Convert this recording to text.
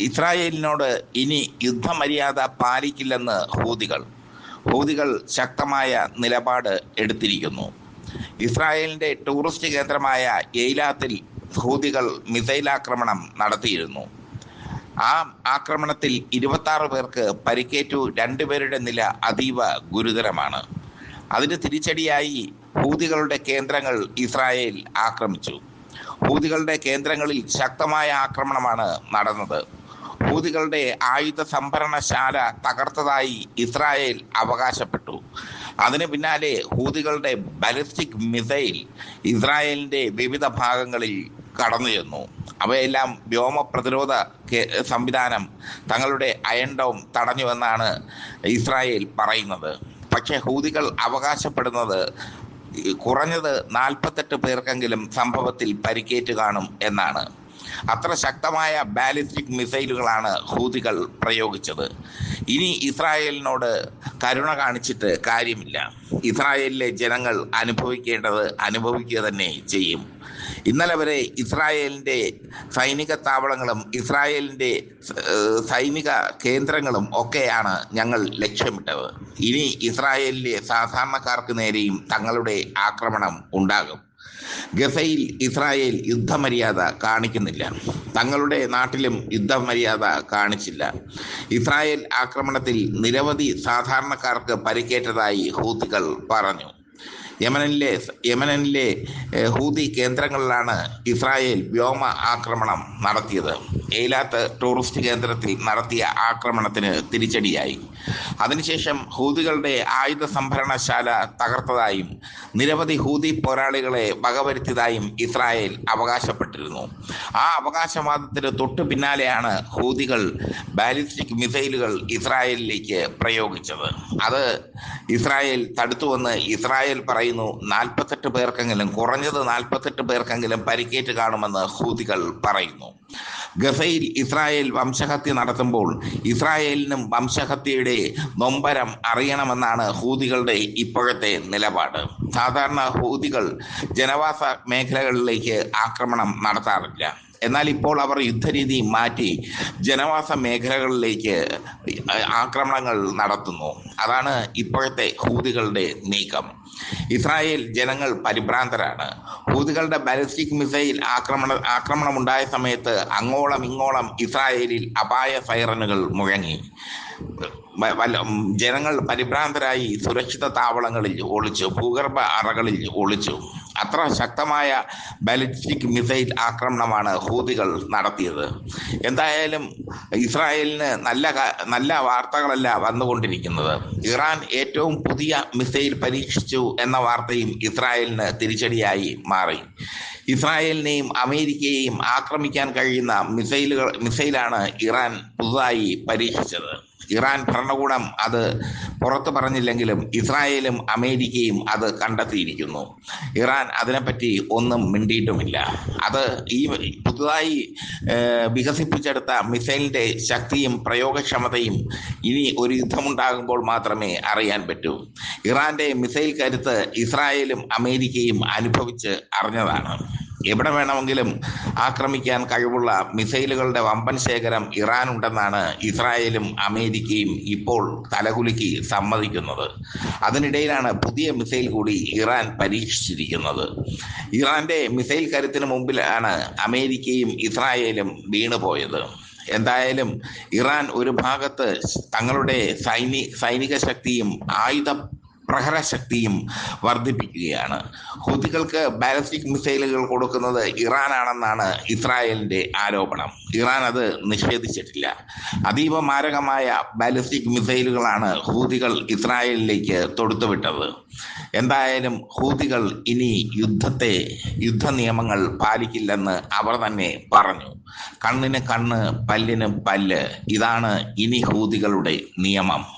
ഇസ്രായേലിനോട് ഇനി യുദ്ധമര്യാദ പാലിക്കില്ലെന്ന് ഹൂതികൾ ശക്തമായ നിലപാട് എടുത്തിരിക്കുന്നു. ഇസ്രായേലിന്റെ ടൂറിസ്റ്റ് കേന്ദ്രമായ എയ്ലാത്തിൽ ഹൂതികൾ മിസൈൽ ആക്രമണം നടത്തിയിരുന്നു. ആ ആക്രമണത്തിൽ 26 പേർക്ക് പരിക്കേറ്റു. 2 പേരുടെ നില അതീവ ഗുരുതരമാണ്. അതിന് തിരിച്ചടിയായി ഹൂതികളുടെ കേന്ദ്രങ്ങൾ ഇസ്രായേൽ ആക്രമിച്ചു. ഹൂതികളുടെ കേന്ദ്രങ്ങളിൽ ശക്തമായ ആക്രമണമാണ് നടന്നത്. ഹൂതികളുടെ ആയുധ സംഭരണശാല തകർത്തതായി ഇസ്രായേൽ അവകാശപ്പെട്ടു. അതിന് പിന്നാലെ ഹൂതികളുടെ ബാലിസ്റ്റിക് മിസൈൽ ഇസ്രായേലിന്റെ വിവിധ ഭാഗങ്ങളിൽ കടന്നു ചെന്നു. അവയെല്ലാം വ്യോമ പ്രതിരോധ സംവിധാനം തങ്ങളുടെ അയൺ ഡോം തടഞ്ഞുവെന്നാണ് ഇസ്രായേൽ പറയുന്നത്. പക്ഷേ ഹൂതികൾ അവകാശപ്പെടുന്നത് കുറഞ്ഞത് 48 പേർക്കെങ്കിലും സംഭവത്തിൽ പരിക്കേറ്റ് കാണും എന്നാണ്. അത്ര ശക്തമായ ബാലിസ്റ്റിക് മിസൈലുകളാണ് ഹൂതികൾ പ്രയോഗിച്ചത്. ഇനി ഇസ്രായേലിനോട് കരുണ കാണിച്ചിട്ട് കാര്യമില്ല. ഇസ്രായേലിലെ ജനങ്ങൾ അനുഭവിക്കുക തന്നെ ചെയ്യും. ഇന്നലെ വരെ ഇസ്രായേലിൻ്റെ സൈനിക താവളങ്ങളും ഇസ്രായേലിൻ്റെ സൈനിക കേന്ദ്രങ്ങളും ഒക്കെയാണ് ഞങ്ങൾ ലക്ഷ്യമിട്ടത്. ഇനി ഇസ്രായേലിലെ സാധാരണക്കാർക്ക് നേരെയും തങ്ങളുടെ ആക്രമണം ഉണ്ടാകും. ഗസയിൽ ഇസ്രായേൽ യുദ്ധമര്യാദ കാണിക്കുന്നില്ല. തങ്ങളുടെ നാട്ടിലും യുദ്ധമര്യാദ കാണിച്ചില്ല. ഇസ്രായേൽ ആക്രമണത്തിൽ നിരവധി സാധാരണക്കാർക്ക് പരിക്കേറ്റതായി ഹൂതികൾ പറഞ്ഞു. യമനിലെ ഹൂതി കേന്ദ്രങ്ങളിലാണ് ഇസ്രായേൽ വ്യോമ ആക്രമണം നടത്തിയത്. എയ്ലാത്ത് ടൂറിസ്റ്റ് കേന്ദ്രത്തിൽ നടത്തിയ ആക്രമണത്തിന് തിരിച്ചടിയായി. അതിനുശേഷം ഹൂതികളുടെ ആയുധ സംഭരണശാല തകർത്തതായും നിരവധി ഹൂതി പോരാളികളെ വകവരുത്തിയതായും ഇസ്രായേൽ അവകാശപ്പെട്ടിരുന്നു. ആ അവകാശവാദത്തിന് തൊട്ടു പിന്നാലെയാണ് ഹൂതികൾ ബാലിസ്റ്റിക് മിസൈലുകൾ ഇസ്രായേലിലേക്ക് പ്രയോഗിച്ചത്. അത് ഇസ്രായേൽ തടുത്തുവെന്ന് ഇസ്രായേൽ പറയുന്നു. 48 പേർക്കെങ്കിലും കുറഞ്ഞത് 48 പേർക്കെങ്കിലും പരിക്കേറ്റ് കാണുമെന്ന് ഹൂതികൾ പറയുന്നു. ഗസയിൽ ഇസ്രായേൽ വംശഹത്യ നടത്തുമ്പോൾ ഇസ്രായേലിനും വംശഹത്യയുടെ നൊമ്പരം അറിയണമെന്നാണ് ഹൂതികളുടെ ഇപ്പോഴത്തെ നിലപാട്. സാധാരണ ഹൂതികൾ ജനവാസ മേഖലകളിലേക്ക് ആക്രമണം നടത്താറില്ല. എന്നാൽ ഇപ്പോൾ അവർ യുദ്ധരീതി മാറ്റി ജനവാസ മേഖലകളിലേക്ക് ആക്രമണങ്ങൾ നടത്തുന്നു. അതാണ് ഇപ്പോഴത്തെ ഹൂതികളുടെ നീക്കം. ഇസ്രായേൽ ജനങ്ങൾ പരിഭ്രാന്തരാണ്. ഹൂതികളുടെ ബാലിസ്റ്റിക് മിസൈൽ ആക്രമണമുണ്ടായ സമയത്ത് അങ്ങോളം ഇങ്ങോളം ഇസ്രായേലിൽ അപായ സൈറനുകൾ മുഴങ്ങി. ജനങ്ങൾ പരിഭ്രാന്തരായി സുരക്ഷിത താവളങ്ങളിൽ ഒളിച്ചു, ഭൂഗർഭ അറകളിൽ ഒളിച്ചു. അത്ര ശക്തമായ ബാലിസ്റ്റിക് മിസൈൽ ആക്രമണമാണ് ഹൂതികൾ നടത്തിയത്. എന്തായാലും ഇസ്രായേലിന് നല്ല വാർത്തകളല്ല വന്നുകൊണ്ടിരിക്കുന്നത്. ഇറാൻ ഏറ്റവും പുതിയ മിസൈൽ പരീക്ഷിച്ചു എന്ന വാർത്തയും ഇസ്രായേലിന് തിരിച്ചടിയായി മാറി. ഇസ്രായേലിനെയും അമേരിക്കയെയും ആക്രമിക്കാൻ കഴിയുന്ന മിസൈലാണ് ഇറാൻ പുതുതായി പരീക്ഷിച്ചത്. ഇറാൻ ഭരണകൂടം അത് പുറത്തു പറഞ്ഞില്ലെങ്കിലും ഇസ്രായേലും അമേരിക്കയും അത് കണ്ടെത്തിയിരിക്കുന്നു. ഇറാൻ അതിനെപ്പറ്റി ഒന്നും മിണ്ടിയിട്ടുമില്ല. അത് ഈ പുതുതായി വികസിപ്പിച്ചെടുത്ത മിസൈലിൻ്റെ ശക്തിയും പ്രയോഗക്ഷമതയും ഇനി ഒരു യുദ്ധമുണ്ടാകുമ്പോൾ മാത്രമേ അറിയാൻ പറ്റൂ. ഇറാൻ്റെ മിസൈൽ കരുത്ത് ഇസ്രായേലും അമേരിക്കയും അനുഭവിച്ച് അറിഞ്ഞതാണ്. എവിടെ വേണമെങ്കിലും ആക്രമിക്കാൻ കഴിവുള്ള മിസൈലുകളുടെ വമ്പൻ ശേഖരം ഇറാനുണ്ടെന്നാണ് ഇസ്രായേലും അമേരിക്കയും ഇപ്പോൾ തലകുലുക്കി സമ്മതിക്കുന്നത്. അതിനിടയിലാണ് പുതിയ മിസൈൽ കൂടി ഇറാൻ പരീക്ഷിച്ചിരിക്കുന്നത്. ഇറാന്റെ മിസൈൽ കരുത്തിന് മുമ്പിലാണ് അമേരിക്കയും ഇസ്രായേലും വീണുപോയത്. എന്തായാലും ഇറാൻ ഒരു ഭാഗത്ത് തങ്ങളുടെ സൈനിക ശക്തിയും ആയുധ പ്രഹരശക്തിയും വർദ്ധിപ്പിക്കുകയാണ്. ഹൂതികൾക്ക് ബാലിസ്റ്റിക് മിസൈലുകൾ കൊടുക്കുന്നത് ഇറാനാണെന്നാണ് ഇസ്രായേലിൻ്റെ ആരോപണം. ഇറാൻ അത് നിഷേധിച്ചിട്ടില്ല. അതീവ മാരകമായ ബാലിസ്റ്റിക് മിസൈലുകളാണ് ഹൂതികൾ ഇസ്രായേലിലേക്ക് തൊടുത്തുവിട്ടത്. എന്തായാലും ഹൂതികൾ ഇനി യുദ്ധ നിയമങ്ങൾ പാലിക്കില്ലെന്ന് അവർ തന്നെ പറഞ്ഞു. കണ്ണിന് കണ്ണ്, പല്ലിന് പല്ല്, ഇതാണ് ഇനി ഹൂതികളുടെ നിയമം.